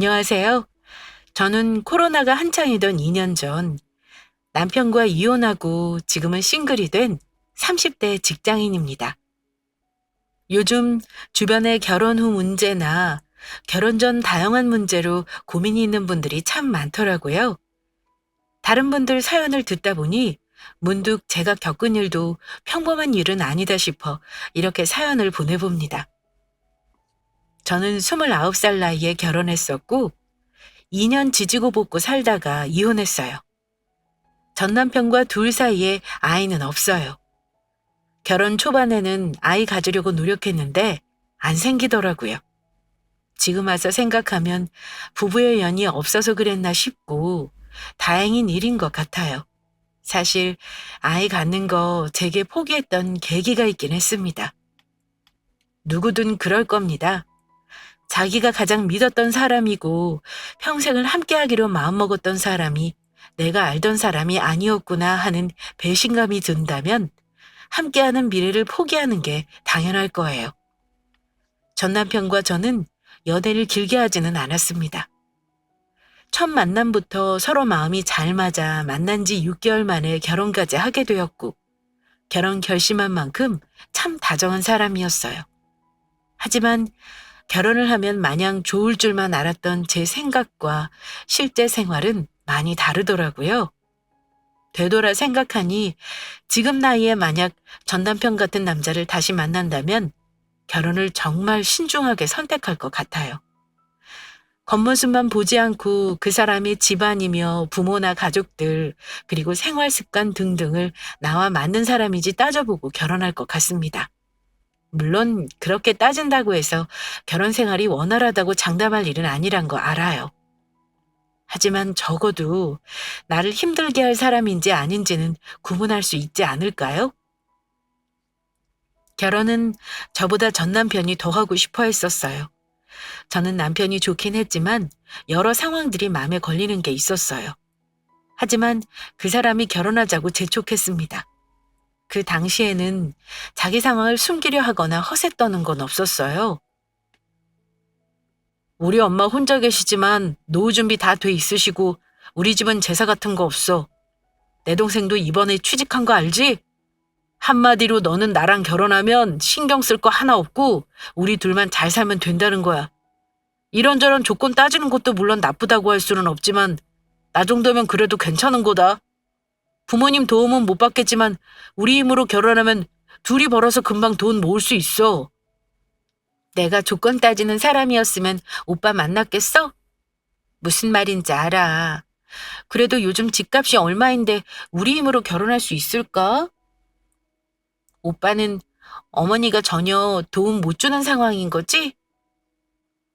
안녕하세요. 저는 코로나가 한창이던 2년 전 남편과 이혼하고 지금은 싱글이 된 30대 직장인입니다. 요즘 주변에 결혼 후 문제나 결혼 전 다양한 문제로 고민이 있는 분들이 참 많더라고요. 다른 분들 사연을 듣다 보니 문득 제가 겪은 일도 평범한 일은 아니다 싶어 이렇게 사연을 보내봅니다. 저는 29살 나이에 결혼했었고 2년 지지고 볶고 살다가 이혼했어요. 전 남편과 둘 사이에 아이는 없어요. 결혼 초반에는 아이 가지려고 노력했는데 안 생기더라고요. 지금 와서 생각하면 부부의 연이 없어서 그랬나 싶고 다행인 일인 것 같아요. 사실 아이 갖는 거 제게 포기했던 계기가 있긴 했습니다. 누구든 그럴 겁니다. 자기가 가장 믿었던 사람이고 평생을 함께하기로 마음먹었던 사람이 내가 알던 사람이 아니었구나 하는 배신감이 든다면 함께하는 미래를 포기하는 게 당연할 거예요. 전 남편과 저는 연애를 길게 하지는 않았습니다. 첫 만남부터 서로 마음이 잘 맞아 만난 지 6개월 만에 결혼까지 하게 되었고 결혼 결심한 만큼 참 다정한 사람이었어요. 하지만 결혼을 하면 마냥 좋을 줄만 알았던 제 생각과 실제 생활은 많이 다르더라고요. 되돌아 생각하니 지금 나이에 만약 전 남편 같은 남자를 다시 만난다면 결혼을 정말 신중하게 선택할 것 같아요. 겉모습만 보지 않고 그 사람의 집안이며 부모나 가족들, 그리고 생활 습관 등등을 나와 맞는 사람인지 따져보고 결혼할 것 같습니다. 물론 그렇게 따진다고 해서 결혼 생활이 원활하다고 장담할 일은 아니란 거 알아요. 하지만 적어도 나를 힘들게 할 사람인지 아닌지는 구분할 수 있지 않을까요? 결혼은 저보다 전 남편이 더 하고 싶어 했었어요. 저는 남편이 좋긴 했지만 여러 상황들이 마음에 걸리는 게 있었어요. 하지만 그 사람이 결혼하자고 재촉했습니다. 그 당시에는 자기 상황을 숨기려 하거나 허세 떠는 건 없었어요. 우리 엄마 혼자 계시지만 노후 준비 다 돼 있으시고 우리 집은 제사 같은 거 없어. 내 동생도 이번에 취직한 거 알지? 한마디로 너는 나랑 결혼하면 신경 쓸 거 하나 없고 우리 둘만 잘 살면 된다는 거야. 이런저런 조건 따지는 것도 물론 나쁘다고 할 수는 없지만 나 정도면 그래도 괜찮은 거다. 부모님 도움은 못 받겠지만 우리 힘으로 결혼하면 둘이 벌어서 금방 돈 모을 수 있어. 내가 조건 따지는 사람이었으면 오빠 만났겠어? 무슨 말인지 알아. 그래도 요즘 집값이 얼마인데 우리 힘으로 결혼할 수 있을까? 오빠는 어머니가 전혀 도움 못 주는 상황인 거지?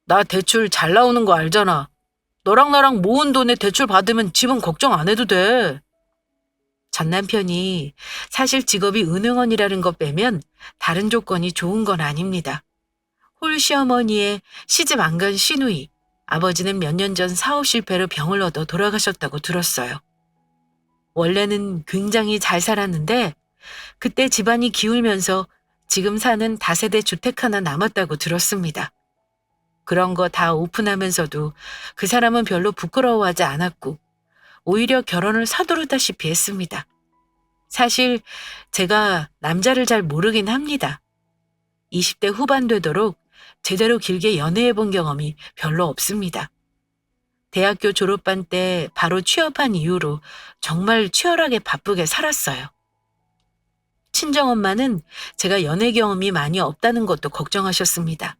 나 대출 잘 나오는 거 알잖아. 너랑 나랑 모은 돈에 대출 받으면 집은 걱정 안 해도 돼. 전 남편이 사실 직업이 은행원이라는 것 빼면 다른 조건이 좋은 건 아닙니다. 홀시어머니의 시집 안 간 시누이, 아버지는 몇 년 전 사업 실패로 병을 얻어 돌아가셨다고 들었어요. 원래는 굉장히 잘 살았는데 그때 집안이 기울면서 지금 사는 다세대 주택 하나 남았다고 들었습니다. 그런 거 다 오픈하면서도 그 사람은 별로 부끄러워하지 않았고 오히려 결혼을 서두르다시피 했습니다. 사실 제가 남자를 잘 모르긴 합니다. 20대 후반 되도록 제대로 길게 연애해 본 경험이 별로 없습니다. 대학교 졸업반 때 바로 취업한 이후로 정말 치열하게 바쁘게 살았어요. 친정엄마는 제가 연애 경험이 많이 없다는 것도 걱정하셨습니다.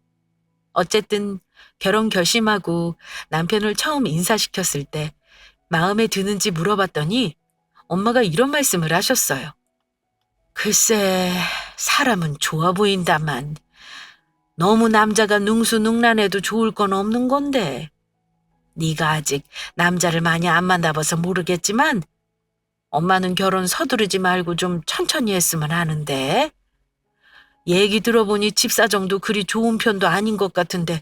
어쨌든 결혼 결심하고 남편을 처음 인사시켰을 때 마음에 드는지 물어봤더니 엄마가 이런 말씀을 하셨어요. 글쎄, 사람은 좋아 보인다만 너무 남자가 능수능란해도 좋을 건 없는 건데. 네가 아직 남자를 많이 안 만나봐서 모르겠지만 엄마는 결혼 서두르지 말고 좀 천천히 했으면 하는데. 얘기 들어보니 집사정도 그리 좋은 편도 아닌 것 같은데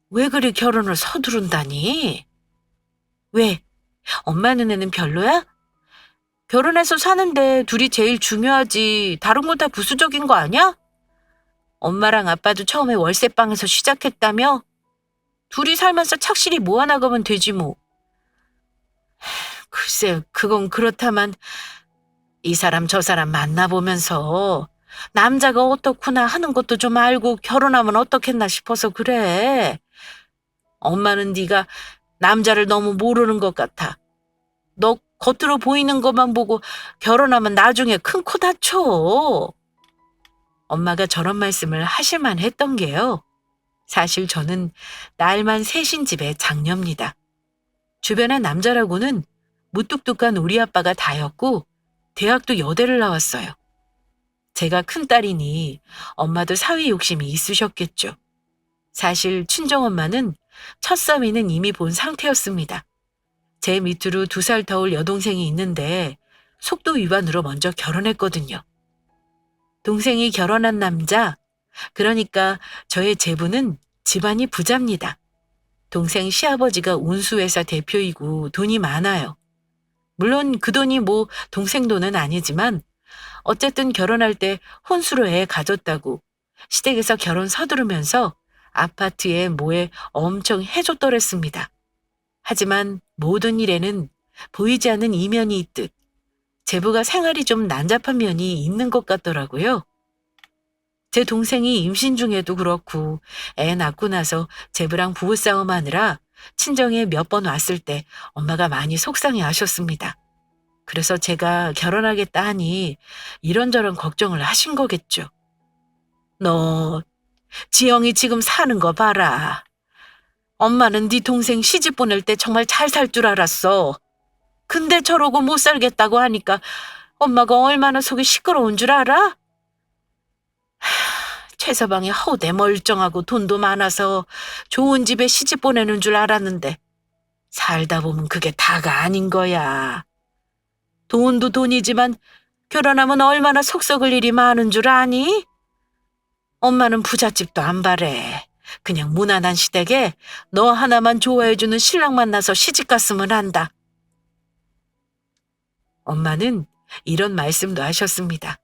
왜 그리 결혼을 서두른다니? 왜? 엄마 눈에는 별로야? 결혼해서 사는데 둘이 제일 중요하지. 다른 건 다 부수적인 거 아니야? 엄마랑 아빠도 처음에 월세방에서 시작했다며? 둘이 살면서 착실히 모아나가면 되지 뭐. 글쎄, 그건 그렇다만 이 사람 저 사람 만나보면서 남자가 어떻구나 하는 것도 좀 알고 결혼하면 어떻겠나 싶어서 그래. 엄마는 네가 남자를 너무 모르는 것 같아. 너 겉으로 보이는 것만 보고 결혼하면 나중에 큰 코 다쳐. 엄마가 저런 말씀을 하실만 했던 게요. 사실 저는 딸만 셋인 집의 장녀입니다. 주변의 남자라고는 무뚝뚝한 우리 아빠가 다였고 대학도 여대를 나왔어요. 제가 큰딸이니 엄마도 사위 욕심이 있으셨겠죠. 사실 친정엄마는 첫사위는 이미 본 상태였습니다. 제 밑으로 2살 터울 여동생이 있는데 속도 위반으로 먼저 결혼했거든요. 동생이 결혼한 남자, 그러니까 저의 제부는 집안이 부자입니다. 동생 시아버지가 운수회사 대표이고 돈이 많아요. 물론 그 돈이 뭐 동생 돈은 아니지만 어쨌든 결혼할 때 혼수로 애 가졌다고 시댁에서 결혼 서두르면서 아파트에 뭐에 엄청 해줬더랬습니다. 하지만 모든 일에는 보이지 않는 이면이 있듯 제부가 생활이 좀 난잡한 면이 있는 것 같더라고요. 제 동생이 임신 중에도 그렇고 애 낳고 나서 제부랑 부부싸움하느라 친정에 몇 번 왔을 때 엄마가 많이 속상해 하셨습니다. 그래서 제가 결혼하겠다 하니 이런저런 걱정을 하신 거겠죠. 너 지영이 지금 사는 거 봐라. 엄마는 네 동생 시집 보낼 때 정말 잘 살 줄 알았어. 근데 저러고 못 살겠다고 하니까 엄마가 얼마나 속이 시끄러운 줄 알아? 최서방이 허우대 멀쩡하고 돈도 많아서 좋은 집에 시집 보내는 줄 알았는데 살다 보면 그게 다가 아닌 거야. 돈도 돈이지만 결혼하면 얼마나 속 썩을 일이 많은 줄 아니? 엄마는 부잣집도 안 바래. 그냥 무난한 시댁에 너 하나만 좋아해주는 신랑 만나서 시집 갔으면 한다. 엄마는 이런 말씀도 하셨습니다.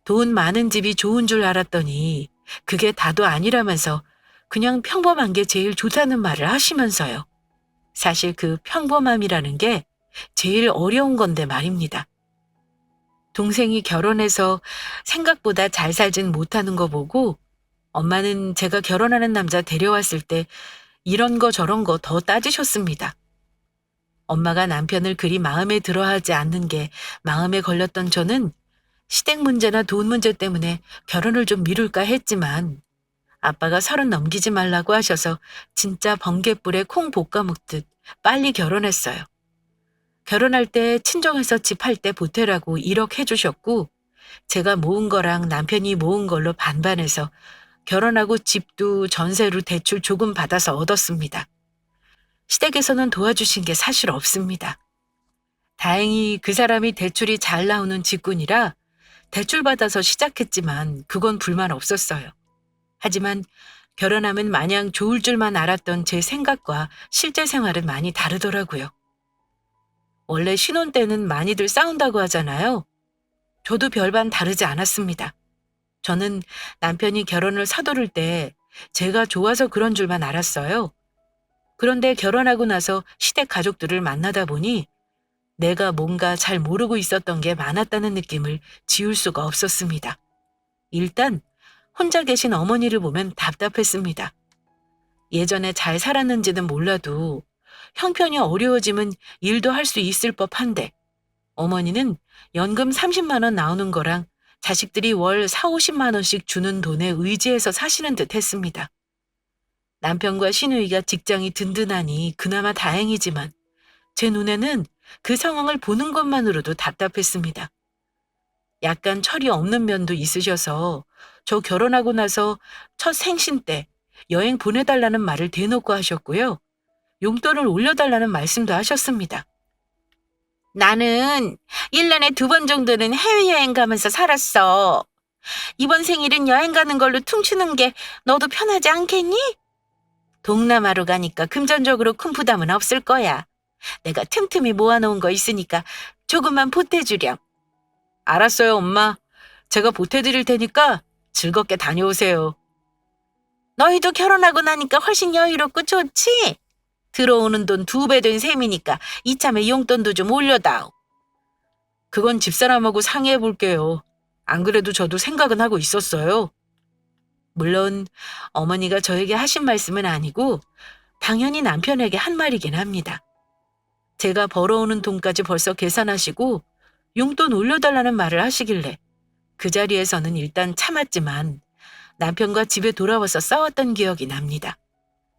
돈 많은 집이 좋은 줄 알았더니 그게 다도 아니라면서 그냥 평범한 게 제일 좋다는 말을 하시면서요. 사실 그 평범함이라는 게 제일 어려운 건데 말입니다. 동생이 결혼해서 생각보다 잘 살진 못하는 거 보고 엄마는 제가 결혼하는 남자 데려왔을 때 이런 거 저런 거 더 따지셨습니다. 엄마가 남편을 그리 마음에 들어하지 않는 게 마음에 걸렸던 저는 시댁 문제나 돈 문제 때문에 결혼을 좀 미룰까 했지만 아빠가 30 넘기지 말라고 하셔서 진짜 번갯불에 콩 볶아 먹듯 빨리 결혼했어요. 결혼할 때 친정에서 집 할 때 보태라고 1억 해주셨고 제가 모은 거랑 남편이 모은 걸로 반반해서 결혼하고 집도 전세로 대출 조금 받아서 얻었습니다. 시댁에서는 도와주신 게 사실 없습니다. 다행히 그 사람이 대출이 잘 나오는 직군이라 대출 받아서 시작했지만 그건 불만 없었어요. 하지만 결혼하면 마냥 좋을 줄만 알았던 제 생각과 실제 생활은 많이 다르더라고요. 원래 신혼 때는 많이들 싸운다고 하잖아요. 저도 별반 다르지 않았습니다. 저는 남편이 결혼을 서두를 때 제가 좋아서 그런 줄만 알았어요. 그런데 결혼하고 나서 시댁 가족들을 만나다 보니 내가 뭔가 잘 모르고 있었던 게 많았다는 느낌을 지울 수가 없었습니다. 일단 혼자 계신 어머니를 보면 답답했습니다. 예전에 잘 살았는지는 몰라도 형편이 어려워지면 일도 할 수 있을 법한데 어머니는 연금 30만 원 나오는 거랑 자식들이 월 4, 50만 원씩 주는 돈에 의지해서 사시는 듯 했습니다. 남편과 시누이가 직장이 든든하니 그나마 다행이지만 제 눈에는 그 상황을 보는 것만으로도 답답했습니다. 약간 철이 없는 면도 있으셔서 저 결혼하고 나서 첫 생신 때 여행 보내달라는 말을 대놓고 하셨고요. 용돈을 올려달라는 말씀도 하셨습니다. 나는 1년에 2번 정도는 해외여행 가면서 살았어. 이번 생일은 여행 가는 걸로 퉁치는 게 너도 편하지 않겠니? 동남아로 가니까 금전적으로 큰 부담은 없을 거야. 내가 틈틈이 모아놓은 거 있으니까 조금만 보태주렴. 알았어요, 엄마. 제가 보태드릴 테니까 즐겁게 다녀오세요. 너희도 결혼하고 나니까 훨씬 여유롭고 좋지? 들어오는 돈 2배 된 셈이니까 이참에 용돈도 좀 올려다오. 그건 집사람하고 상의해 볼게요. 안 그래도 저도 생각은 하고 있었어요. 물론 어머니가 저에게 하신 말씀은 아니고 당연히 남편에게 한 말이긴 합니다. 제가 벌어오는 돈까지 벌써 계산하시고 용돈 올려달라는 말을 하시길래 그 자리에서는 일단 참았지만 남편과 집에 돌아와서 싸웠던 기억이 납니다.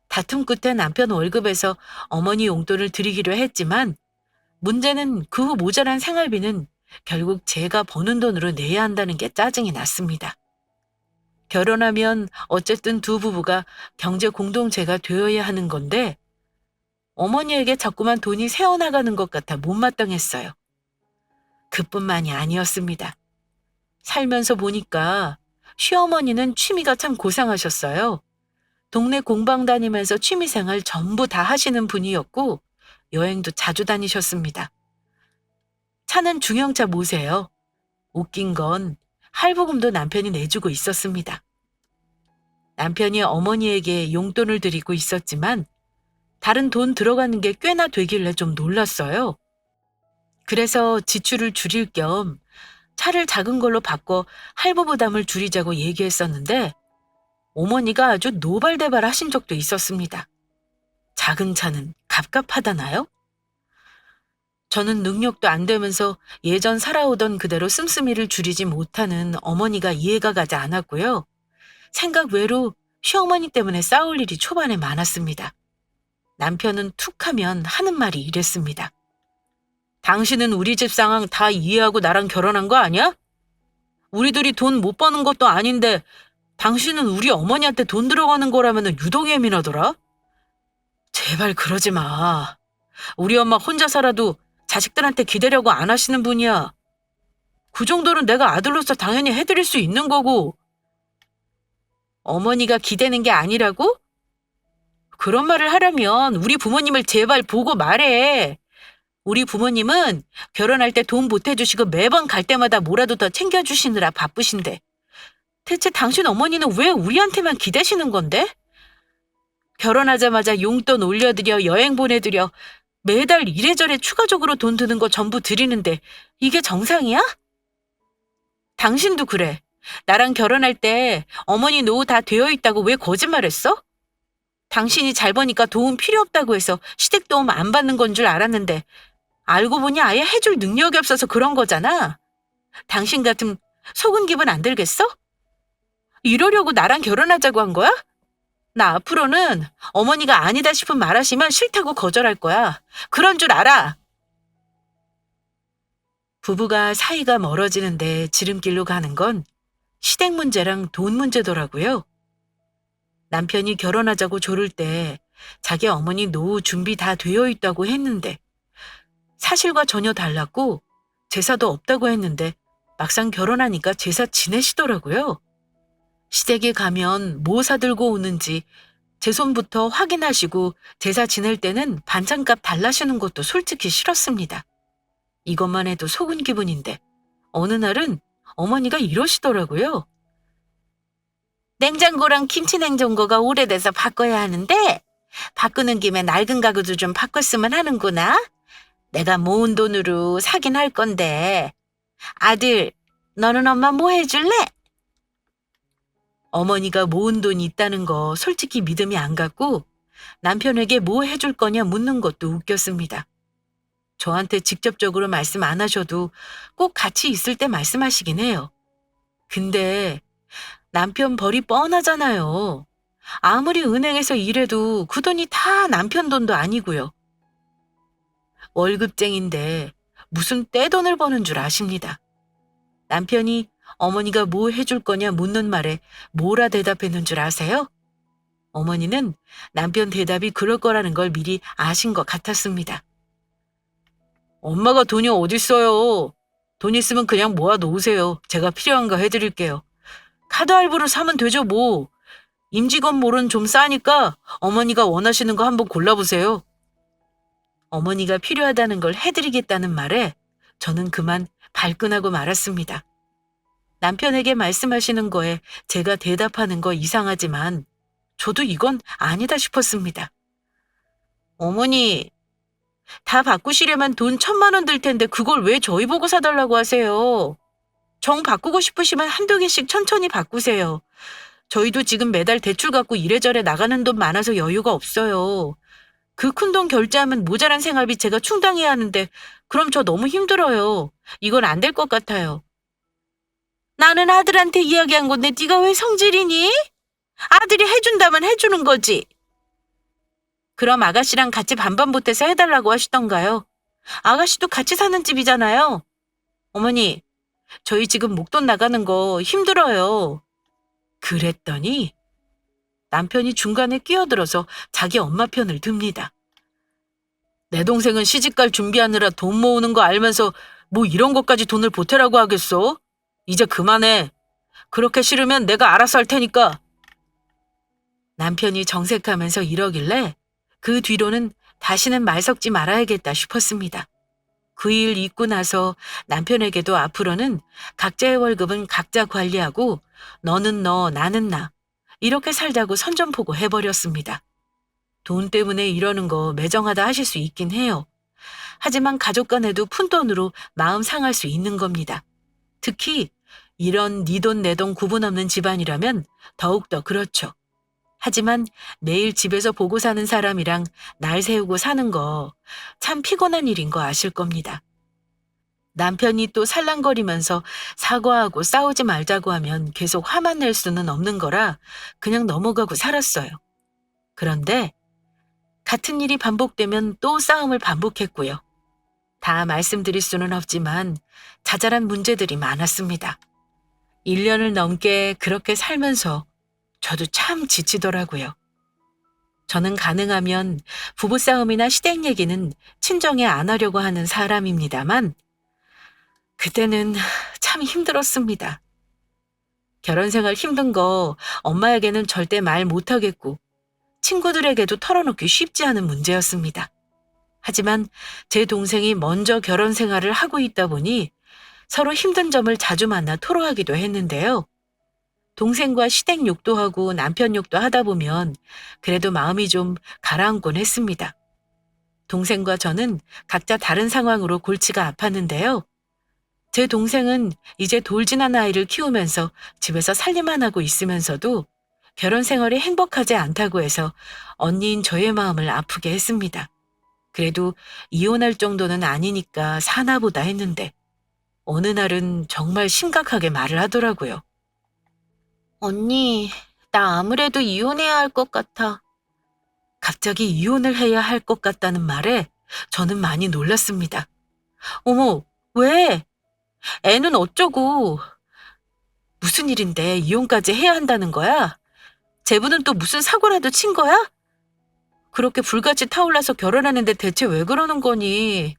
다툼 끝에 남편 월급에서 어머니 용돈을 드리기로 했지만 문제는 그 후 모자란 생활비는 결국 제가 버는 돈으로 내야 한다는 게 짜증이 났습니다. 결혼하면 어쨌든 두 부부가 경제 공동체가 되어야 하는 건데 어머니에게 자꾸만 돈이 새어나가는 것 같아 못마땅했어요. 그뿐만이 아니었습니다. 살면서 보니까 시어머니는 취미가 참 고상하셨어요. 동네 공방 다니면서 취미생활 전부 다 하시는 분이었고 여행도 자주 다니셨습니다. 차는 중형차 모세요. 웃긴 건 할부금도 남편이 내주고 있었습니다. 남편이 어머니에게 용돈을 드리고 있었지만 다른 돈 들어가는 게 꽤나 되길래 좀 놀랐어요. 그래서 지출을 줄일 겸 차를 작은 걸로 바꿔 할부 부담을 줄이자고 얘기했었는데 어머니가 아주 노발대발 하신 적도 있었습니다. 작은 차는 갑갑하다나요? 저는 능력도 안 되면서 예전 살아오던 그대로 씀씀이를 줄이지 못하는 어머니가 이해가 가지 않았고요. 생각 외로 시어머니 때문에 싸울 일이 초반에 많았습니다. 남편은 툭 하면 하는 말이 이랬습니다. 당신은 우리 집 상황 다 이해하고 나랑 결혼한 거 아니야? 우리들이 돈 못 버는 것도 아닌데 당신은 우리 어머니한테 돈 들어가는 거라면 유독 예민하더라? 제발 그러지 마. 우리 엄마 혼자 살아도 자식들한테 기대려고 안 하시는 분이야. 그 정도는 내가 아들로서 당연히 해드릴 수 있는 거고. 어머니가 기대는 게 아니라고? 그런 말을 하려면 우리 부모님을 제발 보고 말해. 우리 부모님은 결혼할 때 돈 보태주시고 매번 갈 때마다 뭐라도 더 챙겨주시느라 바쁘신데 대체 당신 어머니는 왜 우리한테만 기대시는 건데? 결혼하자마자 용돈 올려드려 여행 보내드려 매달 이래저래 추가적으로 돈 드는 거 전부 드리는데 이게 정상이야? 당신도 그래. 나랑 결혼할 때 어머니 노후 다 되어 있다고 왜 거짓말했어? 당신이 잘 버니까 도움 필요 없다고 해서 시댁 도움 안 받는 건 줄 알았는데 알고 보니 아예 해줄 능력이 없어서 그런 거잖아. 당신 같으면 속은 기분 안 들겠어? 이러려고 나랑 결혼하자고 한 거야? 나 앞으로는 어머니가 아니다 싶은 말하시면 싫다고 거절할 거야. 그런 줄 알아. 부부가 사이가 멀어지는데 지름길로 가는 건 시댁 문제랑 돈 문제더라고요. 남편이 결혼하자고 조를 때 자기 어머니 노후 준비 다 되어 있다고 했는데 사실과 전혀 달랐고 제사도 없다고 했는데 막상 결혼하니까 제사 지내시더라고요. 시댁에 가면 뭐 사들고 오는지 제 손부터 확인하시고 제사 지낼 때는 반찬값 달라시는 것도 솔직히 싫었습니다. 이것만 해도 속은 기분인데 어느 날은 어머니가 이러시더라고요. 냉장고랑 김치 냉장고가 오래돼서 바꿔야 하는데 바꾸는 김에 낡은 가구도 좀 바꿨으면 하는구나. 내가 모은 돈으로 사긴 할 건데 아들, 너는 엄마 뭐 해줄래? 어머니가 모은 돈이 있다는 거 솔직히 믿음이 안 갔고 남편에게 뭐 해줄 거냐 묻는 것도 웃겼습니다. 저한테 직접적으로 말씀 안 하셔도 꼭 같이 있을 때 말씀하시긴 해요. 근데 남편 벌이 뻔하잖아요. 아무리 은행에서 일해도 그 돈이 다 남편 돈도 아니고요. 월급쟁인데 무슨 떼돈을 버는 줄 아십니다. 남편이 어머니가 뭐 해줄 거냐 묻는 말에 뭐라 대답했는 줄 아세요? 어머니는 남편 대답이 그럴 거라는 걸 미리 아신 것 같았습니다. 엄마가 돈이 어딨어요. 돈 있으면 그냥 모아 놓으세요. 제가 필요한 거 해드릴게요. 카드 할부로 사면 되죠 뭐. 임직원 몰은 좀 싸니까 어머니가 원하시는 거 한번 골라보세요. 어머니가 필요하다는 걸 해드리겠다는 말에 저는 그만 발끈하고 말았습니다. 남편에게 말씀하시는 거에 제가 대답하는 거 이상하지만 저도 이건 아니다 싶었습니다. 어머니, 다 바꾸시려면 돈 1,000만 원 들 텐데 그걸 왜 저희 보고 사달라고 하세요? 정 바꾸고 싶으시면 한두 개씩 천천히 바꾸세요. 저희도 지금 매달 대출 갖고 이래저래 나가는 돈 많아서 여유가 없어요. 그 큰 돈 결제하면 모자란 생활비 제가 충당해야 하는데 그럼 저 너무 힘들어요. 이건 안 될 것 같아요. 나는 아들한테 이야기한 건데 네가 왜 성질이니? 아들이 해준다면 해주는 거지. 그럼 아가씨랑 같이 반반 보태서 해달라고 하시던가요? 아가씨도 같이 사는 집이잖아요. 어머니, 저희 지금 목돈 나가는 거 힘들어요. 그랬더니 남편이 중간에 끼어들어서 자기 엄마 편을 듭니다. 내 동생은 시집갈 준비하느라 돈 모으는 거 알면서 뭐 이런 것까지 돈을 보태라고 하겠어? 이제 그만해. 그렇게 싫으면 내가 알아서 할 테니까. 남편이 정색하면서 이러길래 그 뒤로는 다시는 말 섞지 말아야겠다 싶었습니다. 그 일 있고 나서 남편에게도 앞으로는 각자의 월급은 각자 관리하고 너는 너, 나는 나 이렇게 살자고 선전포고 해버렸습니다. 돈 때문에 이러는 거 매정하다 하실 수 있긴 해요. 하지만 가족 간에도 푼돈으로 마음 상할 수 있는 겁니다. 특히 이런 네 돈 내 돈 구분 없는 집안이라면 더욱더 그렇죠. 하지만 매일 집에서 보고 사는 사람이랑 날 세우고 사는 거 참 피곤한 일인 거 아실 겁니다. 남편이 또 살랑거리면서 사과하고 싸우지 말자고 하면 계속 화만 낼 수는 없는 거라 그냥 넘어가고 살았어요. 그런데 같은 일이 반복되면 또 싸움을 반복했고요. 다 말씀드릴 수는 없지만 자잘한 문제들이 많았습니다. 1년을 넘게 그렇게 살면서 저도 참 지치더라고요. 저는 가능하면 부부싸움이나 시댁 얘기는 친정에 안 하려고 하는 사람입니다만 그때는 참 힘들었습니다. 결혼 생활 힘든 거 엄마에게는 절대 말 못하겠고 친구들에게도 털어놓기 쉽지 않은 문제였습니다. 하지만 제 동생이 먼저 결혼 생활을 하고 있다 보니 서로 힘든 점을 자주 만나 토로하기도 했는데요. 동생과 시댁 욕도 하고 남편 욕도 하다 보면 그래도 마음이 좀 가라앉곤 했습니다. 동생과 저는 각자 다른 상황으로 골치가 아팠는데요. 제 동생은 이제 돌진한 아이를 키우면서 집에서 살림만 하고 있으면서도 결혼 생활이 행복하지 않다고 해서 언니인 저의 마음을 아프게 했습니다. 그래도 이혼할 정도는 아니니까 사나 보다 했는데 어느 날은 정말 심각하게 말을 하더라고요. 언니, 나 아무래도 이혼해야 할 것 같아. 갑자기 이혼을 해야 할 것 같다는 말에 저는 많이 놀랐습니다. 어머, 왜? 애는 어쩌고? 무슨 일인데 이혼까지 해야 한다는 거야? 제부는 또 무슨 사고라도 친 거야? 그렇게 불같이 타올라서 결혼하는데 대체 왜 그러는 거니?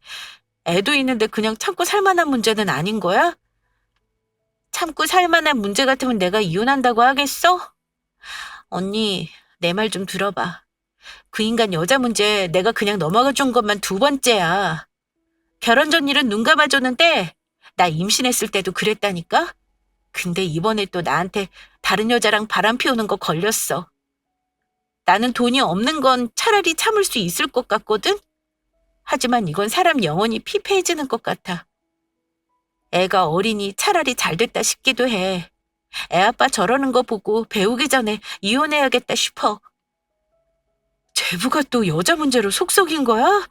애도 있는데 그냥 참고 살 만한 문제는 아닌 거야? 참고 살 만한 문제 같으면 내가 이혼한다고 하겠어? 언니, 내 말 좀 들어봐. 그 인간 여자 문제 내가 그냥 넘어가 준 것만 2번째야. 결혼 전 일은 눈 감아줬는데 나 임신했을 때도 그랬다니까? 근데 이번에 또 나한테 다른 여자랑 바람 피우는 거 걸렸어. 나는 돈이 없는 건 차라리 참을 수 있을 것 같거든? 하지만 이건 사람 영혼이 피폐해지는 것 같아. 애가 어리니 차라리 잘 됐다 싶기도 해. 애 아빠 저러는 거 보고 배우기 전에 이혼해야겠다 싶어. 제부가 또 여자 문제로 속썩인 거야?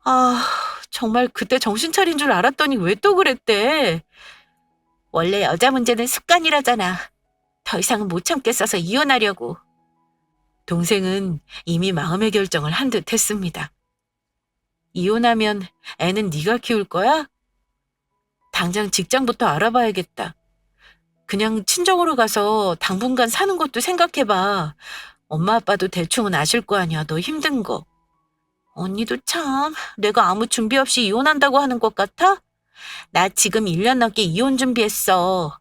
아, 정말 그때 정신 차린 줄 알았더니 왜 또 그랬대? 원래 여자 문제는 습관이라잖아. 더 이상은 못 참겠어서 이혼하려고. 동생은 이미 마음의 결정을 한 듯 했습니다. 이혼하면 애는 네가 키울 거야? 당장 직장부터 알아봐야겠다. 그냥 친정으로 가서 당분간 사는 것도 생각해봐. 엄마 아빠도 대충은 아실 거 아니야. 너 힘든 거. 언니도 참 내가 아무 준비 없이 이혼한다고 하는 것 같아? 나 지금 1년 넘게 이혼 준비했어.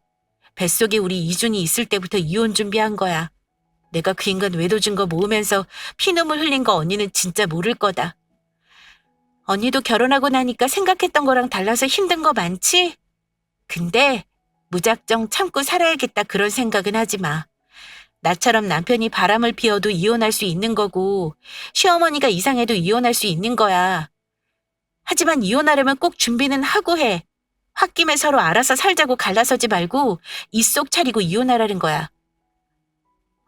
뱃속에 우리 이준이 있을 때부터 이혼 준비한 거야. 내가 그 인간 외도준 거 모으면서 피눈물 흘린 거 언니는 진짜 모를 거다. 언니도 결혼하고 나니까 생각했던 거랑 달라서 힘든 거 많지? 근데 무작정 참고 살아야겠다 그런 생각은 하지 마. 나처럼 남편이 바람을 피워도 이혼할 수 있는 거고, 시어머니가 이상해도 이혼할 수 있는 거야. 하지만 이혼하려면 꼭 준비는 하고 해. 홧김에 서로 알아서 살자고 갈라서지 말고 입속 차리고 이혼하라는 거야.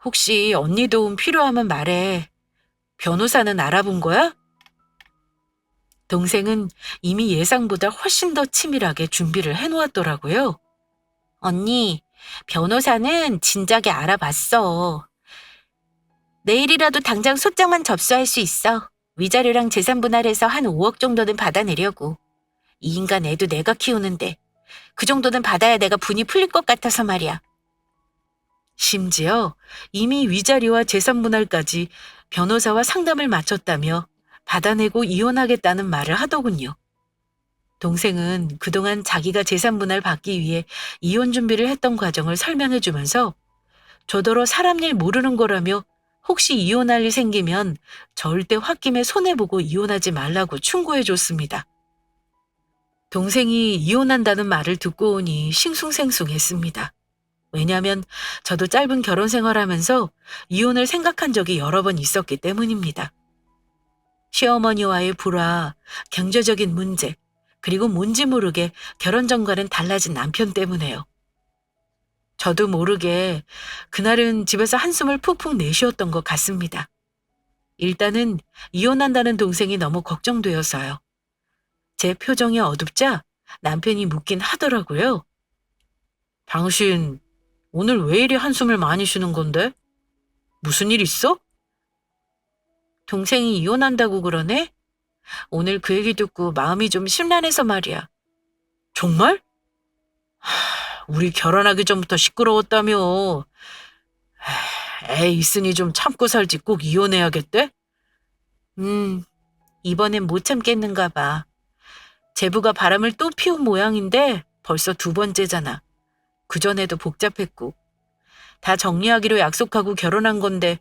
혹시 언니 도움 필요하면 말해. 변호사는 알아본 거야? 동생은 이미 예상보다 훨씬 더 치밀하게 준비를 해놓았더라고요. 언니, 변호사는 진작에 알아봤어. 내일이라도 당장 소장만 접수할 수 있어. 위자료랑 재산 분할해서 한 5억 정도는 받아내려고. 이 인간 애도 내가 키우는데 그 정도는 받아야 내가 분이 풀릴 것 같아서 말이야. 심지어 이미 위자료와 재산 분할까지 변호사와 상담을 마쳤다며 받아내고 이혼하겠다는 말을 하더군요. 동생은 그동안 자기가 재산 분할 받기 위해 이혼 준비를 했던 과정을 설명해 주면서 저더러 사람 일 모르는 거라며 혹시 이혼할 일 생기면 절대 홧김에 손해보고 이혼하지 말라고 충고해 줬습니다. 동생이 이혼한다는 말을 듣고 오니 싱숭생숭했습니다. 왜냐하면 저도 짧은 결혼 생활하면서 이혼을 생각한 적이 여러 번 있었기 때문입니다. 시어머니와의 불화, 경제적인 문제, 그리고 뭔지 모르게 결혼 전과는 달라진 남편 때문에요. 저도 모르게 그날은 집에서 한숨을 푹푹 내쉬었던 것 같습니다. 일단은 이혼한다는 동생이 너무 걱정되어서요. 제 표정이 어둡자 남편이 묻긴 하더라고요. 당신 오늘 왜 이리 한숨을 많이 쉬는 건데? 무슨 일 있어? 동생이 이혼한다고 그러네? 오늘 그 얘기 듣고 마음이 좀 심란해서 말이야. 정말? 우리 결혼하기 전부터 시끄러웠다며. 애 있으니 좀 참고 살지 꼭 이혼해야겠대? 이번엔 못 참겠는가 봐. 제부가 바람을 또 피운 모양인데 벌써 두 번째잖아. 그전에도 복잡했고. 다 정리하기로 약속하고 결혼한 건데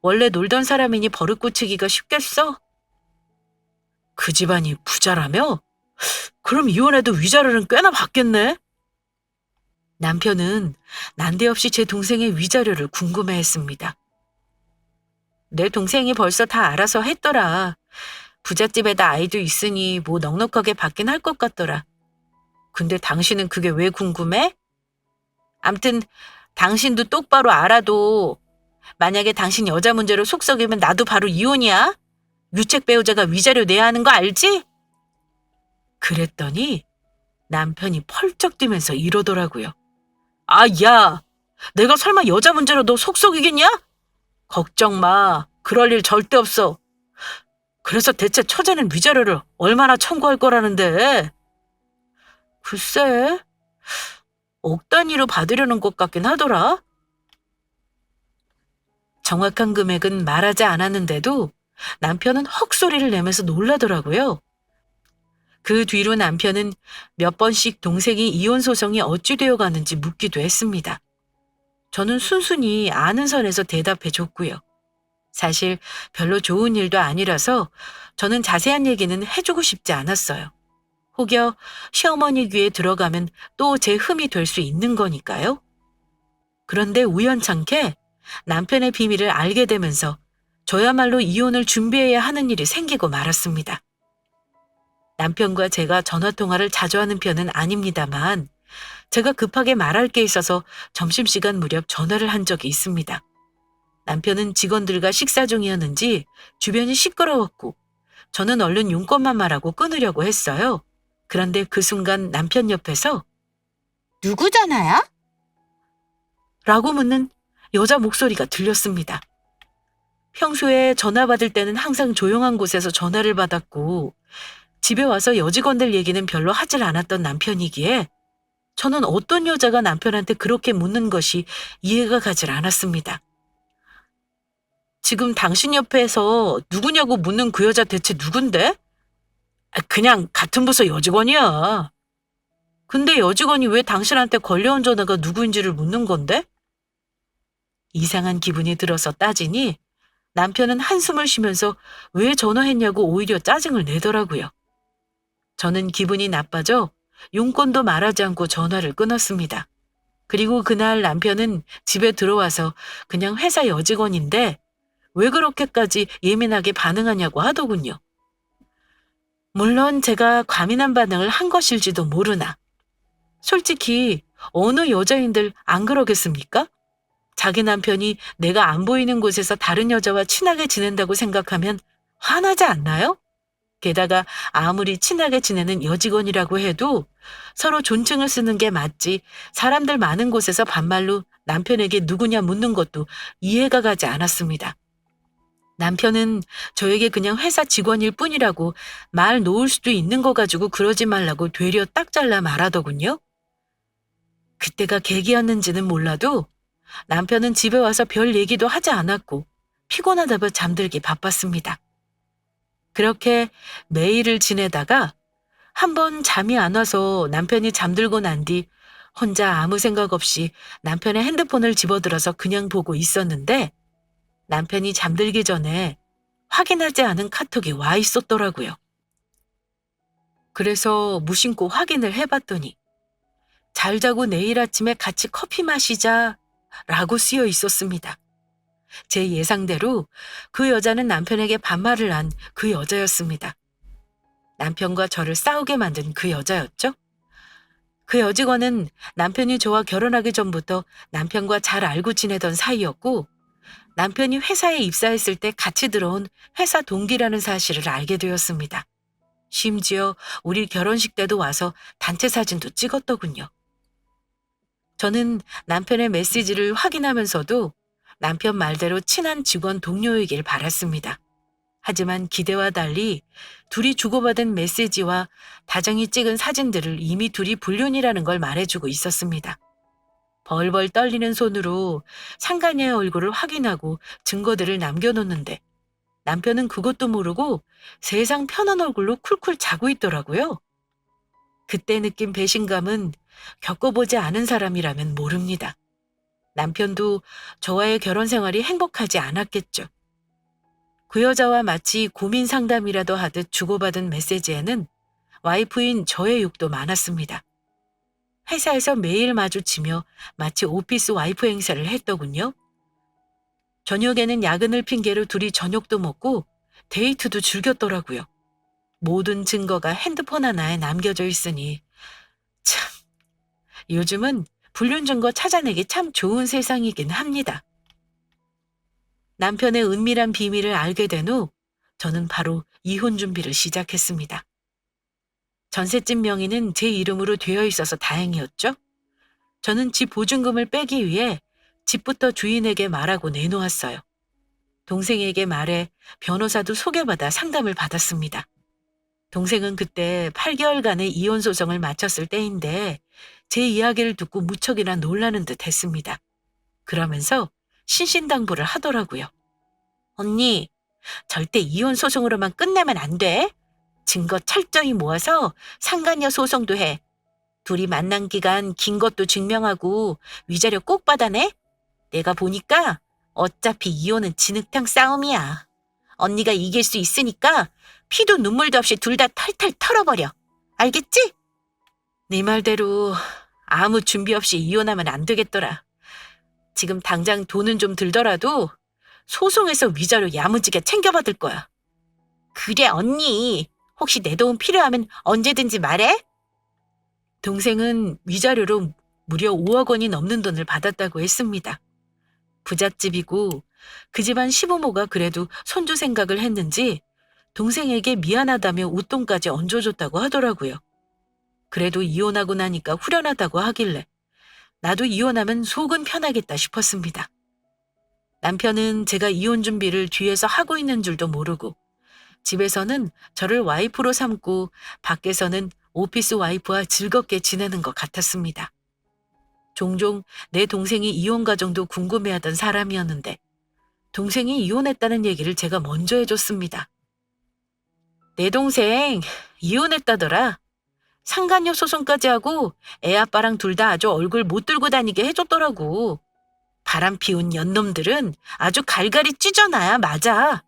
원래 놀던 사람이니 버릇 고치기가 쉽겠어? 그 집안이 부자라며? 그럼 이혼해도 위자료는 꽤나 받겠네? 남편은 난데없이 제 동생의 위자료를 궁금해했습니다. 내 동생이 벌써 다 알아서 했더라. 부잣집에다 아이도 있으니 뭐 넉넉하게 받긴 할 것 같더라. 근데 당신은 그게 왜 궁금해? 암튼 당신도 똑바로 알아도 만약에 당신 여자 문제로 속 썩이면 나도 바로 이혼이야. 유책 배우자가 위자료 내야 하는 거 알지? 그랬더니 남편이 펄쩍 뛰면서 이러더라고요. 아, 야, 내가 설마 여자 문제로 너 속 썩이겠냐? 걱정 마. 그럴 일 절대 없어. 그래서 대체 처제는 위자료를 얼마나 청구할 거라는데? 글쎄, 억 단위로 받으려는 것 같긴 하더라. 정확한 금액은 말하지 않았는데도 남편은 헉소리를 내면서 놀라더라고요. 그 뒤로 남편은 몇 번씩 동생이 이혼 소송이 어찌 되어 가는지 묻기도 했습니다. 저는 순순히 아는 선에서 대답해 줬고요. 사실 별로 좋은 일도 아니라서 저는 자세한 얘기는 해주고 싶지 않았어요. 혹여 시어머니 귀에 들어가면 또 제 흠이 될 수 있는 거니까요. 그런데 우연찮게 남편의 비밀을 알게 되면서 저야말로 이혼을 준비해야 하는 일이 생기고 말았습니다. 남편과 제가 전화통화를 자주 하는 편은 아닙니다만 제가 급하게 말할 게 있어서 점심시간 무렵 전화를 한 적이 있습니다. 남편은 직원들과 식사 중이었는지 주변이 시끄러웠고 저는 얼른 용건만 말하고 끊으려고 했어요. 그런데 그 순간 남편 옆에서 누구 전화야? 라고 묻는 여자 목소리가 들렸습니다. 평소에 전화 받을 때는 항상 조용한 곳에서 전화를 받았고 집에 와서 여직원들 얘기는 별로 하질 않았던 남편이기에 저는 어떤 여자가 남편한테 그렇게 묻는 것이 이해가 가질 않았습니다. 지금 당신 옆에서 누구냐고 묻는 그 여자 대체 누군데? 그냥 같은 부서 여직원이야. 근데 여직원이 왜 당신한테 걸려온 전화가 누구인지를 묻는 건데? 이상한 기분이 들어서 따지니 남편은 한숨을 쉬면서 왜 전화했냐고 오히려 짜증을 내더라고요. 저는 기분이 나빠져 용건도 말하지 않고 전화를 끊었습니다. 그리고 그날 남편은 집에 들어와서 그냥 회사 여직원인데 왜 그렇게까지 예민하게 반응하냐고 하더군요. 물론 제가 과민한 반응을 한 것일지도 모르나. 솔직히 어느 여자인들 안 그러겠습니까? 자기 남편이 내가 안 보이는 곳에서 다른 여자와 친하게 지낸다고 생각하면 화나지 않나요? 게다가 아무리 친하게 지내는 여직원이라고 해도 서로 존칭을 쓰는 게 맞지 사람들 많은 곳에서 반말로 남편에게 누구냐 묻는 것도 이해가 가지 않았습니다. 남편은 저에게 그냥 회사 직원일 뿐이라고 말 놓을 수도 있는 거 가지고 그러지 말라고 되려 딱 잘라 말하더군요. 그때가 계기였는지는 몰라도 남편은 집에 와서 별 얘기도 하지 않았고 피곤하다며 잠들기 바빴습니다. 그렇게 매일을 지내다가 한 번 잠이 안 와서 남편이 잠들고 난 뒤 혼자 아무 생각 없이 남편의 핸드폰을 집어들어서 그냥 보고 있었는데 남편이 잠들기 전에 확인하지 않은 카톡이 와 있었더라고요. 그래서 무심코 확인을 해봤더니 잘 자고 내일 아침에 같이 커피 마시자 라고 쓰여 있었습니다. 제 예상대로 그 여자는 남편에게 반말을 한 그 여자였습니다. 남편과 저를 싸우게 만든 그 여자였죠. 그 여직원은 남편이 저와 결혼하기 전부터 남편과 잘 알고 지내던 사이였고 남편이 회사에 입사했을 때 같이 들어온 회사 동기라는 사실을 알게 되었습니다. 심지어 우리 결혼식 때도 와서 단체 사진도 찍었더군요. 저는 남편의 메시지를 확인하면서도 남편 말대로 친한 직원 동료이길 바랐습니다. 하지만 기대와 달리 둘이 주고받은 메시지와 다정히 찍은 사진들을 이미 둘이 불륜이라는 걸 말해주고 있었습니다. 벌벌 떨리는 손으로 상간녀의 얼굴을 확인하고 증거들을 남겨놓는데 남편은 그것도 모르고 세상 편한 얼굴로 쿨쿨 자고 있더라고요. 그때 느낀 배신감은 겪어보지 않은 사람이라면 모릅니다. 남편도 저와의 결혼 생활이 행복하지 않았겠죠. 그 여자와 마치 고민 상담이라도 하듯 주고받은 메시지에는 와이프인 저의 욕도 많았습니다. 회사에서 매일 마주치며 마치 오피스 와이프 행세를 했더군요. 저녁에는 야근을 핑계로 둘이 저녁도 먹고 데이트도 즐겼더라고요. 모든 증거가 핸드폰 하나에 남겨져 있으니 참, 요즘은 불륜 증거 찾아내기 참 좋은 세상이긴 합니다. 남편의 은밀한 비밀을 알게 된 후 저는 바로 이혼 준비를 시작했습니다. 전셋집 명의는 제 이름으로 되어 있어서 다행이었죠. 저는 집 보증금을 빼기 위해 집부터 주인에게 말하고 내놓았어요. 동생에게 말해 변호사도 소개받아 상담을 받았습니다. 동생은 그때 8개월간의 이혼 소송을 마쳤을 때인데 제 이야기를 듣고 무척이나 놀라는 듯 했습니다. 그러면서 신신당부를 하더라고요. 언니, 절대 이혼 소송으로만 끝내면 안 돼. 증거 철저히 모아서 상간녀 소송도 해. 둘이 만난 기간 긴 것도 증명하고 위자료 꼭 받아내. 내가 보니까 어차피 이혼은 진흙탕 싸움이야. 언니가 이길 수 있으니까 피도 눈물도 없이 둘 다 탈탈 털어버려. 알겠지? 네 말대로 아무 준비 없이 이혼하면 안 되겠더라. 지금 당장 돈은 좀 들더라도 소송에서 위자료 야무지게 챙겨받을 거야. 그래 언니. 혹시 내 도움 필요하면 언제든지 말해. 동생은 위자료로 무려 5억 원이 넘는 돈을 받았다고 했습니다. 부잣집이고 그 집안 시부모가 그래도 손주 생각을 했는지 동생에게 미안하다며 웃돈까지 얹어줬다고 하더라고요. 그래도 이혼하고 나니까 후련하다고 하길래 나도 이혼하면 속은 편하겠다 싶었습니다. 남편은 제가 이혼 준비를 뒤에서 하고 있는 줄도 모르고 집에서는 저를 와이프로 삼고 밖에서는 오피스 와이프와 즐겁게 지내는 것 같았습니다. 종종 내 동생이 이혼 과정도 궁금해하던 사람이었는데 동생이 이혼했다는 얘기를 제가 먼저 해줬습니다. 내 동생 이혼했다더라. 상간녀 소송까지 하고 애 아빠랑 둘 다 아주 얼굴 못 들고 다니게 해줬더라고. 바람 피운 연놈들은 아주 갈갈이 찢어놔야 맞아.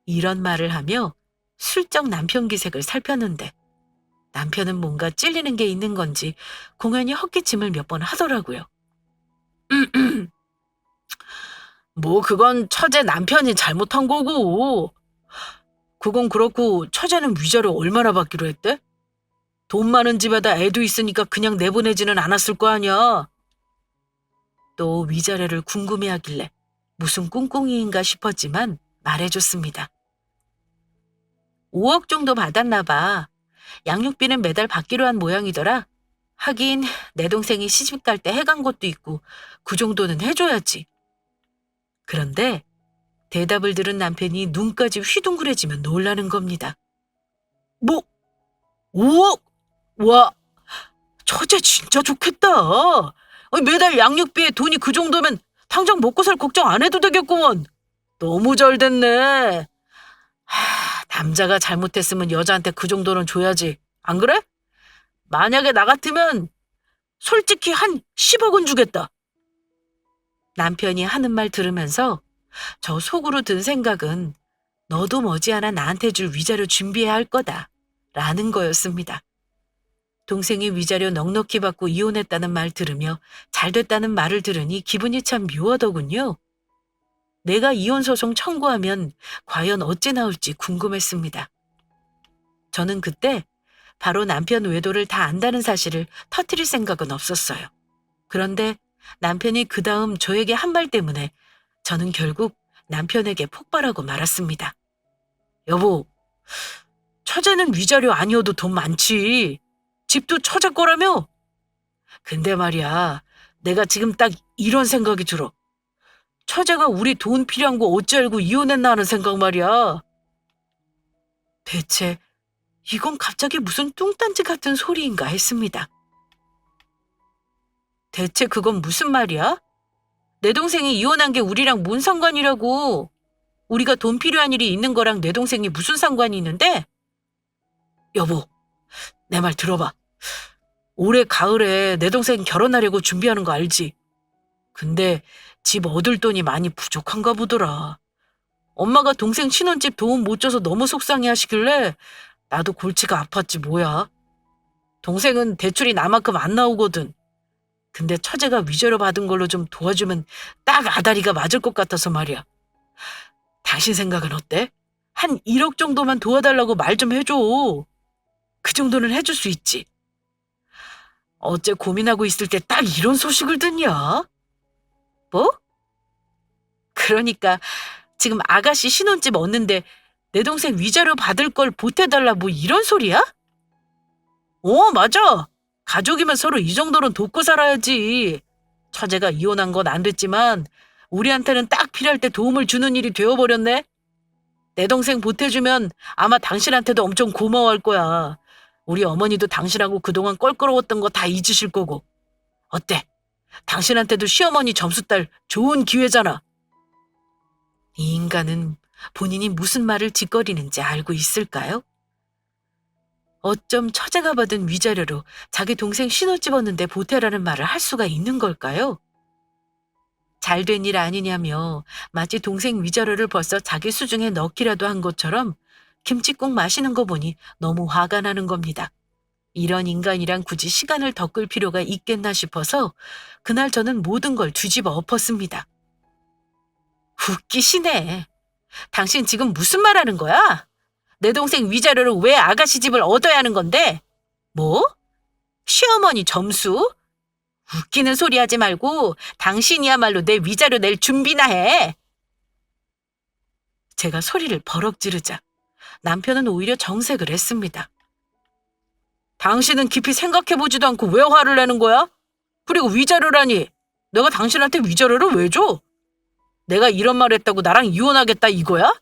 이런 말을 하며 슬쩍 남편 기색을 살폈는데 남편은 뭔가 찔리는 게 있는 건지 공연히 헛기침을 몇 번 하더라고요. 뭐 그건 처제 남편이 잘못한 거고. 그건 그렇고 처제는 위자료 얼마나 받기로 했대? 돈 많은 집에다 애도 있으니까 그냥 내보내지는 않았을 거 아니야. 또 위자료를 궁금해하길래 무슨 꿍꿍이인가 싶었지만 말해줬습니다. 5억 정도 받았나 봐. 양육비는 매달 받기로 한 모양이더라. 하긴 내 동생이 시집 갈 때 해간 것도 있고 그 정도는 해줘야지. 그런데 대답을 들은 남편이 눈까지 휘둥그레지며 놀라는 겁니다. 뭐 5억? 와, 처제 진짜 좋겠다. 아니, 매달 양육비에 돈이 그 정도면 당장 먹고 살 걱정 안 해도 되겠구먼. 너무 잘 됐네. 남자가 잘못했으면 여자한테 그 정도는 줘야지. 안 그래? 만약에 나 같으면 솔직히 한 10억은 주겠다. 남편이 하는 말 들으면서 저 속으로 든 생각은 너도 머지않아 나한테 줄 위자료 준비해야 할 거다 라는 거였습니다. 동생이 위자료 넉넉히 받고 이혼했다는 말 들으며 잘 됐다는 말을 들으니 기분이 참 묘하더군요. 내가 이혼소송 청구하면 과연 어찌 나올지 궁금했습니다. 저는 그때 바로 남편 외도를 다 안다는 사실을 터뜨릴 생각은 없었어요. 그런데 남편이 그 다음 저에게 한 말 때문에 저는 결국 남편에게 폭발하고 말았습니다. 여보, 처제는 위자료 아니어도 돈 많지. 집도 처제 거라며? 근데 말이야, 내가 지금 딱 이런 생각이 들어. 처제가 우리 돈 필요한 거 어찌 알고 이혼했나 하는 생각 말이야. 대체 이건 갑자기 무슨 뚱딴지 같은 소리인가 했습니다. 대체 그건 무슨 말이야? 내 동생이 이혼한 게 우리랑 뭔 상관이라고. 우리가 돈 필요한 일이 있는 거랑 내 동생이 무슨 상관이 있는데? 여보, 내 말 들어봐. 올해 가을에 내 동생 결혼하려고 준비하는 거 알지? 근데 집 얻을 돈이 많이 부족한가 보더라. 엄마가 동생 신혼집 도움 못 줘서 너무 속상해 하시길래 나도 골치가 아팠지 뭐야. 동생은 대출이 나만큼 안 나오거든. 근데 처제가 위자료 받은 걸로 좀 도와주면 딱 아다리가 맞을 것 같아서 말이야. 당신 생각은 어때? 한 1억 정도만 도와달라고 말 좀 해줘. 그 정도는 해줄 수 있지. 어째 고민하고 있을 때 딱 이런 소식을 듣냐? 뭐? 그러니까 지금 아가씨 신혼집 얻는데 내 동생 위자료 받을 걸 보태달라 뭐 이런 소리야? 맞아. 가족이면 서로 이 정도는 돕고 살아야지. 처제가 이혼한 건 안 됐지만 우리한테는 딱 필요할 때 도움을 주는 일이 되어버렸네. 내 동생 보태주면 아마 당신한테도 엄청 고마워할 거야. 우리 어머니도 당신하고 그동안 껄끄러웠던 거 다 잊으실 거고. 어때? 당신한테도 시어머니 점수 딸 좋은 기회잖아. 이 인간은 본인이 무슨 말을 짓거리는지 알고 있을까요? 어쩜 처제가 받은 위자료로 자기 동생 신혼집 얻는데 보태라는 말을 할 수가 있는 걸까요? 잘된 일 아니냐며 마치 동생 위자료를 벌써 자기 수중에 넣기라도 한 것처럼 김칫국 마시는 거 보니 너무 화가 나는 겁니다. 이런 인간이랑 굳이 시간을 더 끌 필요가 있겠나 싶어서 그날 저는 모든 걸 뒤집어 엎었습니다. 웃기시네. 당신 지금 무슨 말 하는 거야? 내 동생 위자료를 왜 아가씨 집을 얻어야 하는 건데? 뭐? 시어머니 점수? 웃기는 소리 하지 말고 당신이야말로 내 위자료 낼 준비나 해. 제가 소리를 버럭 지르자 남편은 오히려 정색을 했습니다. 당신은 깊이 생각해보지도 않고 왜 화를 내는 거야? 그리고 위자료라니. 내가 당신한테 위자료를 왜 줘? 내가 이런 말 했다고 나랑 이혼하겠다 이거야?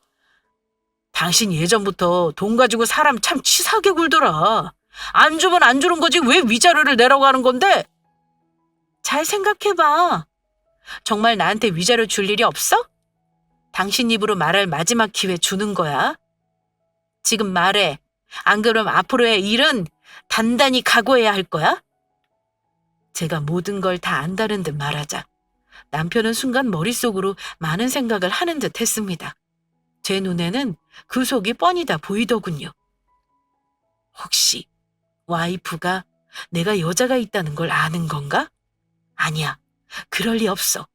당신 예전부터 돈 가지고 사람 참 치사하게 굴더라. 안 주면 안 주는 거지 왜 위자료를 내라고 하는 건데? 잘 생각해봐. 정말 나한테 위자료 줄 일이 없어? 당신 입으로 말할 마지막 기회 주는 거야. 지금 말해. 안 그러면 앞으로의 일은 단단히 각오해야 할 거야? 제가 모든 걸 다 안다는 듯 말하자 남편은 순간 머릿속으로 많은 생각을 하는 듯 했습니다. 제 눈에는 그 속이 뻔히 다 보이더군요. 혹시 와이프가 내가 여자가 있다는 걸 아는 건가? 아니야. 그럴 리 없어.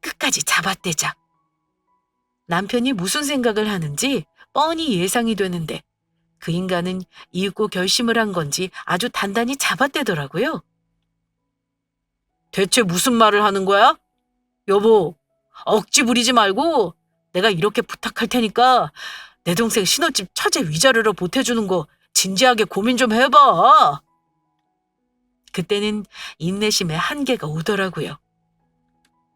끝까지 잡아떼자. 남편이 무슨 생각을 하는지 뻔히 예상이 되는데 그 인간은 이윽고 결심을 한 건지 아주 단단히 잡아떼더라고요. 대체 무슨 말을 하는 거야? 여보, 억지 부리지 말고 내가 이렇게 부탁할 테니까 내 동생 신혼집 처제 위자료로 보태주는 거 진지하게 고민 좀 해봐. 그때는 인내심의 한계가 오더라고요.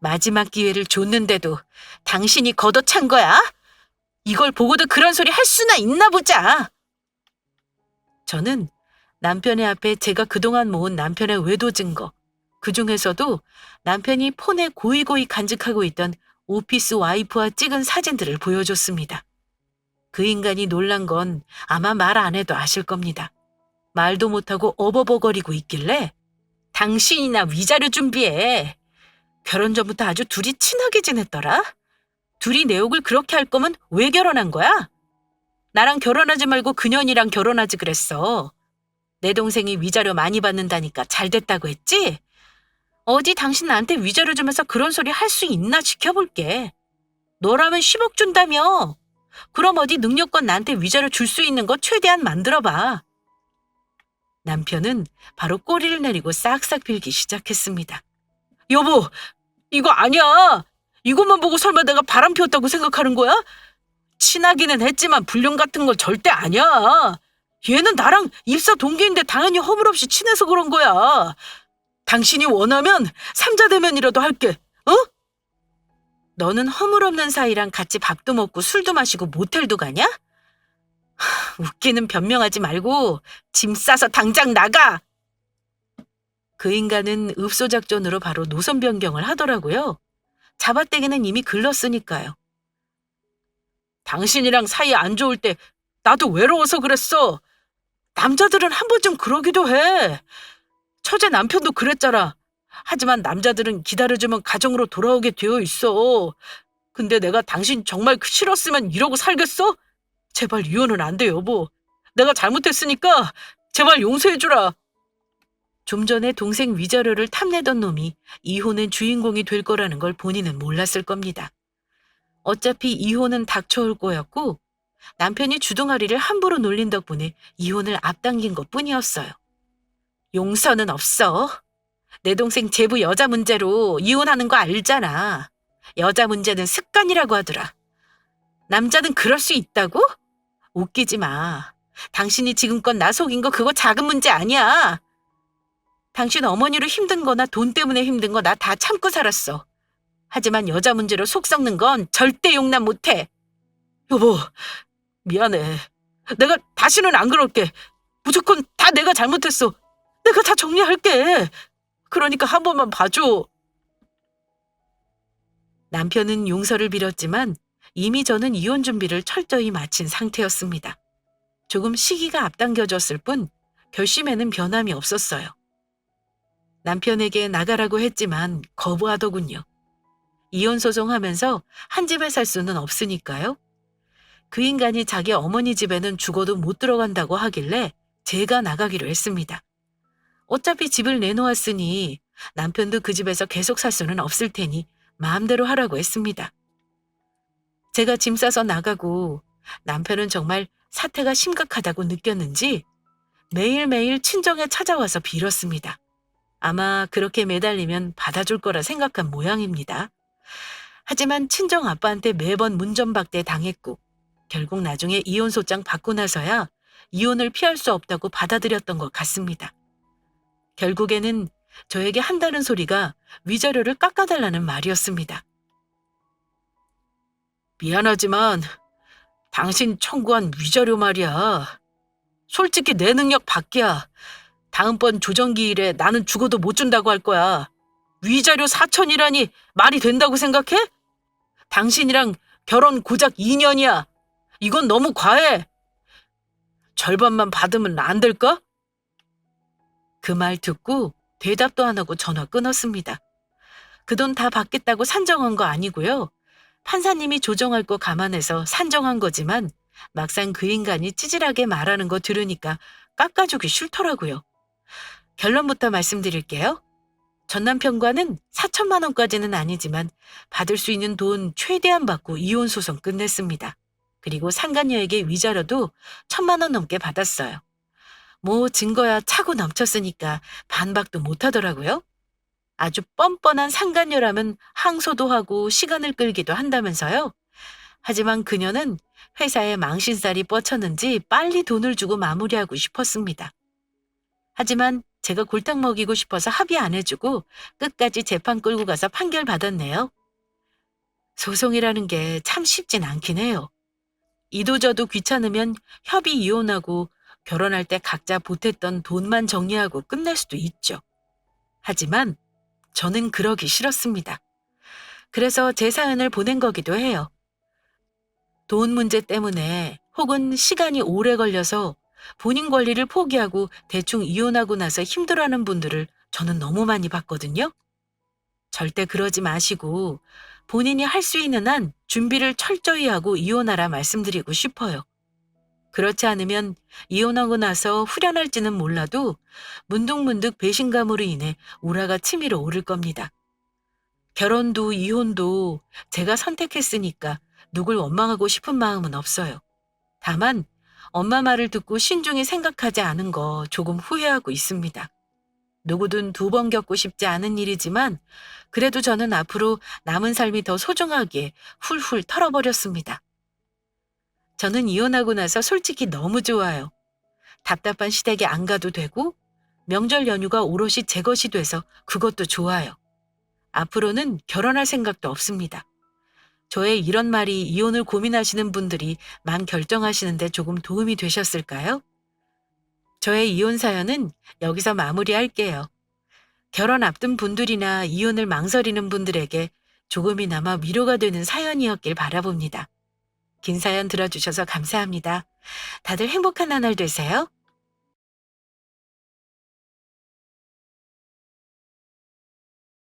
마지막 기회를 줬는데도 당신이 걷어찬 거야? 이걸 보고도 그런 소리 할 수나 있나 보자. 저는 남편의 앞에 제가 그동안 모은 남편의 외도 증거, 그중에서도 남편이 폰에 고이고이 간직하고 있던 오피스 와이프와 찍은 사진들을 보여줬습니다. 그 인간이 놀란 건 아마 말 안 해도 아실 겁니다. 말도 못하고 어버버거리고 있길래 당신이나 위자료 준비해. 결혼 전부터 아주 둘이 친하게 지냈더라. 둘이 내 욕을 그렇게 할 거면 왜 결혼한 거야? 나랑 결혼하지 말고 그년이랑 결혼하지 그랬어. 내 동생이 위자료 많이 받는다니까 잘 됐다고 했지? 어디 당신 나한테 위자료 주면서 그런 소리 할 수 있나 지켜볼게. 너라면 10억 준다며. 그럼 어디 능력껏 나한테 위자료 줄 수 있는 거 최대한 만들어봐. 남편은 바로 꼬리를 내리고 싹싹 빌기 시작했습니다. 여보, 이거 아니야. 이것만 보고 설마 내가 바람 피웠다고 생각하는 거야? 친하기는 했지만 불륜 같은 건 절대 아니야. 얘는 나랑 입사 동기인데 당연히 허물없이 친해서 그런 거야. 당신이 원하면 삼자 대면이라도 할게. 어? 너는 허물없는 사이랑 같이 밥도 먹고 술도 마시고 모텔도 가냐? 웃기는 변명하지 말고 짐 싸서 당장 나가. 그 인간은 읍소작전으로 바로 노선 변경을 하더라고요. 잡아떼기는 이미 글렀으니까요. 당신이랑 사이 안 좋을 때 나도 외로워서 그랬어. 남자들은 한 번쯤 그러기도 해. 처제 남편도 그랬잖아. 하지만 남자들은 기다려주면 가정으로 돌아오게 되어 있어. 근데 내가 당신 정말 싫었으면 이러고 살겠어? 제발 이혼은 안 돼, 여보. 내가 잘못했으니까 제발 용서해주라. 좀 전에 동생 위자료를 탐내던 놈이 이혼의 주인공이 될 거라는 걸 본인은 몰랐을 겁니다. 어차피 이혼은 닥쳐올 거였고 남편이 주둥아리를 함부로 놀린 덕분에 이혼을 앞당긴 것뿐이었어요. 용서는 없어. 내 동생 제부 여자 문제로 이혼하는 거 알잖아. 여자 문제는 습관이라고 하더라. 남자는 그럴 수 있다고? 웃기지 마. 당신이 지금껏 나 속인 거 그거 작은 문제 아니야. 당신 어머니로 힘든 거나 돈 때문에 힘든 거 나 다 참고 살았어. 하지만 여자 문제로 속 썩는 건 절대 용납 못해. 여보, 미안해. 내가 다시는 안 그럴게. 무조건 다 내가 잘못했어. 내가 다 정리할게. 그러니까 한 번만 봐줘. 남편은 용서를 빌었지만 이미 저는 이혼 준비를 철저히 마친 상태였습니다. 조금 시기가 앞당겨졌을 뿐 결심에는 변함이 없었어요. 남편에게 나가라고 했지만 거부하더군요. 이혼 소송하면서 한 집에 살 수는 없으니까요. 그 인간이 자기 어머니 집에는 죽어도 못 들어간다고 하길래 제가 나가기로 했습니다. 어차피 집을 내놓았으니 남편도 그 집에서 계속 살 수는 없을 테니 마음대로 하라고 했습니다. 제가 짐 싸서 나가고 남편은 정말 사태가 심각하다고 느꼈는지 매일매일 친정에 찾아와서 빌었습니다. 아마 그렇게 매달리면 받아줄 거라 생각한 모양입니다. 하지만 친정 아빠한테 매번 문전박대 당했고 결국 나중에 이혼소장 받고 나서야 이혼을 피할 수 없다고 받아들였던 것 같습니다. 결국에는 저에게 한다는 소리가 위자료를 깎아달라는 말이었습니다. 미안하지만 당신 청구한 위자료 말이야. 솔직히 내 능력 밖이야. 다음번 조정기일에 나는 죽어도 못 준다고 할 거야. 위자료 4천이라니 말이 된다고 생각해? 당신이랑 결혼 고작 2년이야. 이건 너무 과해. 절반만 받으면 안 될까? 그 말 듣고 대답도 안 하고 전화 끊었습니다. 그 돈 다 받겠다고 산정한 거 아니고요. 판사님이 조정할 거 감안해서 산정한 거지만 막상 그 인간이 찌질하게 말하는 거 들으니까 깎아주기 싫더라고요. 결론부터 말씀드릴게요. 전 남편과는 4천만 원까지는 아니지만 받을 수 있는 돈 최대한 받고 이혼 소송 끝냈습니다. 그리고 상간녀에게 위자료도 1,000만 원 넘게 받았어요. 뭐 증거야 차고 넘쳤으니까 반박도 못 하더라고요. 아주 뻔뻔한 상간녀라면 항소도 하고 시간을 끌기도 한다면서요. 하지만 그녀는 회사에 망신살이 뻗쳤는지 빨리 돈을 주고 마무리하고 싶었습니다. 하지만 제가 골탕 먹이고 싶어서 합의 안 해주고 끝까지 재판 끌고 가서 판결 받았네요. 소송이라는 게 참 쉽진 않긴 해요. 이도저도 귀찮으면 협의 이혼하고 결혼할 때 각자 보탰던 돈만 정리하고 끝낼 수도 있죠. 하지만 저는 그러기 싫었습니다. 그래서 제 사연을 보낸 거기도 해요. 돈 문제 때문에 혹은 시간이 오래 걸려서 본인 권리를 포기하고 대충 이혼하고 나서 힘들어하는 분들을 저는 너무 많이 봤거든요. 절대 그러지 마시고 본인이 할 수 있는 한 준비를 철저히 하고 이혼하라 말씀드리고 싶어요. 그렇지 않으면 이혼하고 나서 후련할지는 몰라도 문득문득 배신감으로 인해 우라가 치밀어 오를 겁니다. 결혼도 이혼도 제가 선택했으니까 누굴 원망하고 싶은 마음은 없어요. 다만 엄마 말을 듣고 신중히 생각하지 않은 거 조금 후회하고 있습니다. 누구든 2번 겪고 싶지 않은 일이지만 그래도 저는 앞으로 남은 삶이 더 소중하기에 훌훌 털어버렸습니다. 저는 이혼하고 나서 솔직히 너무 좋아요. 답답한 시댁에 안 가도 되고 명절 연휴가 오롯이 제 것이 돼서 그것도 좋아요. 앞으로는 결혼할 생각도 없습니다. 저의 이런 말이 이혼을 고민하시는 분들이 만 결정하시는데 조금 도움이 되셨을까요? 저의 이혼 사연은 여기서 마무리할게요. 결혼 앞둔 분들이나 이혼을 망설이는 분들에게 조금이나마 위로가 되는 사연이었길 바라봅니다. 긴 사연 들어주셔서 감사합니다. 다들 행복한 나날 되세요.